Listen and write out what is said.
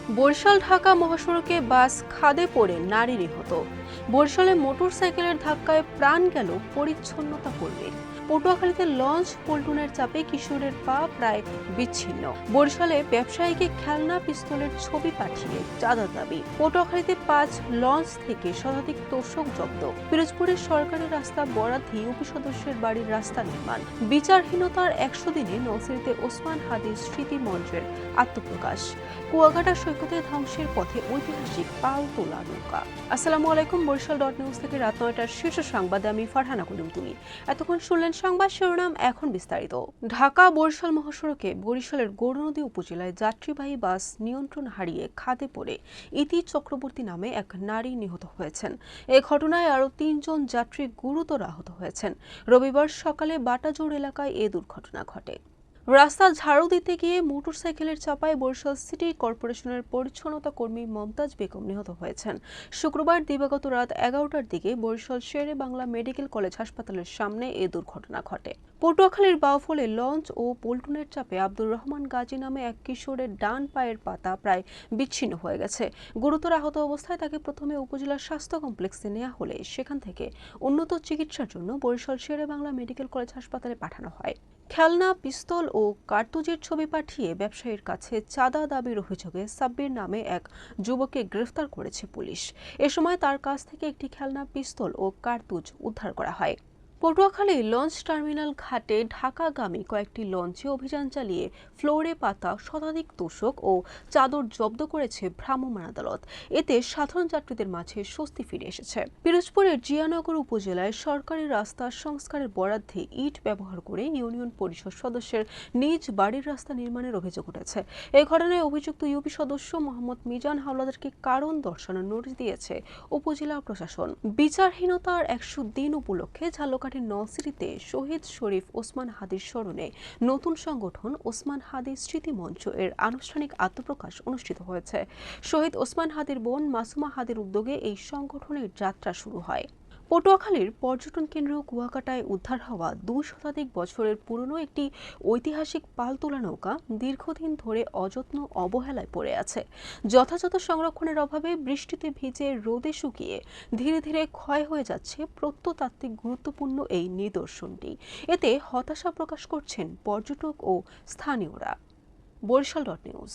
বরিশাল ঢাকা মহাসড়কে বাস খাদে পড়ে নারী নিহত। বরিশালে মোটরসাইকেলের ধাক্কায় প্রাণ গেল পরিচ্ছন্নতা কর্মীর। পটুয়াখালীতে লঞ্চ পল্টনের চাপে কিশোরের পা প্রায় বিচ্ছিন্ন। বরিশালে ব্যবসায়ীকে খেলনা পিস্তলের ছবি পাঠিয়ে চাঁদা দাবি। পটুয়াখালীতে 5 লঞ্চ থেকে শতাধিক তোষক জব্দ। পিরোজপুরের সরকারি রাস্তা বরাদ্দে ইউপি সদস্যের বাড়ির রাস্তা নির্মাণ। বিচারহীনতার 100 দিনে নওসিরতে ওসমান হাদির স্মৃতি মঞ্চের আত্মপ্রকাশ। কুয়াকাটা সৈকতে ধ্বংসের পথে ঐতিহাসিক পালতোলা নৌকা। আসসালামু আলাইকুম। বরিশাল.নিউজ থেকে রাত 9টার শীর্ষ সংবাদে আমি ফারহানা করিম তুলি। এতক্ষণ শুনলেন সংবাদ শিরোনাম, এখন বিস্তারিত। ঢাকা বরিশাল মহাসড়কে বরিশালের গৌরনদী উপজেলায় যাত্রীবাহী বাস নিয়ন্ত্রণ হারিয়ে খাদে পড়ে ইতি চক্রবর্তী নামে এক নারী নিহত হয়েছেন। এ ঘটনায় আরও 3 জন যাত্রী গুরুতর আহত হয়েছেন। রবিবার সকালে বাটাজোড় এলাকায় এ দুর্ঘটনা ঘটে। রাস্তা ঝাড়ু দিতে গিয়ে মোটরসাইকেলের চাপায় বরিশাল সিটি কর্পোরেশনের পরিচ্ছন্নতা কর্মী মমতাজ বেগম নিহত হয়েছেন। শুক্রবার দিবাগত রাত 11টার দিকে বরিশাল শেরে বাংলা মেডিকেল কলেজ হাসপাতালের সামনে এ দুর্ঘটনা ঘটে। পটুয়াখালীর বাউফলে লঞ্চ ও পল্টনের চাপে আব্দুর রহমান গাজী নামে এক কিশোরের ডান পায়ের পাতা প্রায় বিচ্ছিন্ন হয়ে গেছে। গুরুতর আহত অবস্থায় তাকে প্রথমে উপজেলা স্বাস্থ্য কমপ্লেক্সে নেওয়া হলে সেখান থেকে উন্নত চিকিৎসার জন্য বরিশাল শেরে বাংলা মেডিকেল কলেজ হাসপাতালে পাঠানো হয়। খেলনা পিস্তল ও কার্তুজের ছবি পাঠিয়ে ব্যবসায়ীর কাছে চাঁদা দাবির অভিযোগে সাব্বির নামে এক যুবককে গ্রেফতার করেছে পুলিশ। এ সময় তার কাছ থেকে একটি খেলনা পিস্তল ও কার্তুজ উদ্ধার করা হয়। পটুয়াখালী লঞ্চ টার্মিনাল ঘাটে ঢাকাগামী কয়েকটি লঞ্চে অভিযান চালিয়ে ফ্লোরে পাতা শতাধিক তোষক ও চাদর জব্দ করেছে ভ্রাম্যমাণ আদালত। এতে সাধারণ যাত্রীদের মাঝে স্বস্তি ফিরে এসেছে। পিরোজপুরের জিয়ানগর উপজেলায় সরকারি রাস্তা সংস্কারের বরাদ্দে ইট ব্যবহার করে ইউনিয়ন পরিষদ সদস্যের নিজ বাড়ির রাস্তা নির্মাণের অভিযোগ উঠেছে। এই ঘটনায় অভিযুক্ত ইউপি সদস্য মোহাম্মদ মিজান হাওলাদারকে কারণ দর্শানোর নোটিশ দিয়েছে উপজেলা প্রশাসন। বিচারহীনতার 100 দিন উপলক্ষে ঝালকাঠি নওসিরিতে শহীদ শরীফ ওসমান হাদির স্মরণে নতুন সংগঠন ওসমান হাদি স্মৃতি মঞ্চ এর আনুষ্ঠানিক আত্মপ্রকাশ অনুষ্ঠিত হয়েছে। শহীদ ওসমান হাদির বোন মাসুমা হাদির উদ্যোগে এই সংগঠনের যাত্রা শুরু হয়। পটুয়াখালীর পর্যটন কেন্দ্র কুয়াকাটায় উদ্ধার হওয়া 2 শতাধিক বছরের পুরনো একটি ঐতিহাসিক পালতোলা নৌকা দীর্ঘদিন ধরে অযত্ন অবহেলায় পড়ে আছে। যথাযথ সংরক্ষণের অভাবে বৃষ্টিতে ভিজে রোদে শুকিয়ে ধীরে ধীরে ক্ষয় হয়ে যাচ্ছে প্রত্নতাত্ত্বিক গুরুত্বপূর্ণ এই নিদর্শনটি। এতে হতাশা প্রকাশ করছেন পর্যটক ও স্থানীয়রা। বরিশাল.নিউজ।